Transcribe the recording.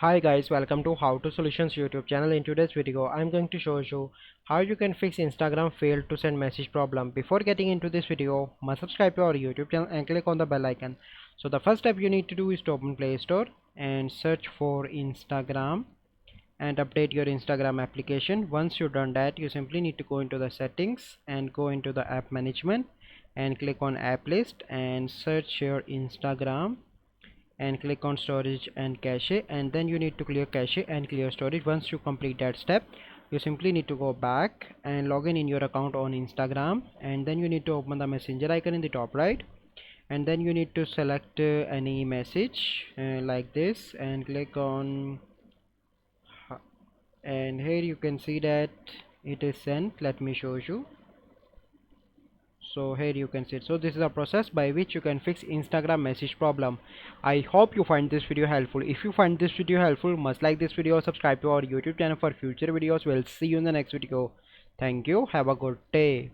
Hi guys, welcome to How to Solutions YouTube channel. In today's video, I'm going to show you how you can fix Instagram failed to send message problem. Before getting into this video, must subscribe to our YouTube channel and click on the bell icon. So the first step you need to do is to open Play Store and search for Instagram and update your Instagram application. Once you've done that, you simply need to go into the settings and go into the app management and click on app list and search your Instagram and click on storage and cache, and then you need to clear cache and clear storage. Once you complete that step, you simply need to go back and log in your account on Instagram, and then you need to open the messenger icon in the top right, and then you need to select any message like this and click on and here you can see that it is sent. Let me show you. So here you can see it. So this is a process by which you can fix Instagram message problem. I hope you find this video helpful. If you find this video helpful, must like this video, subscribe to our YouTube channel for future videos. We'll see you in the next video. Thank you, have a good day.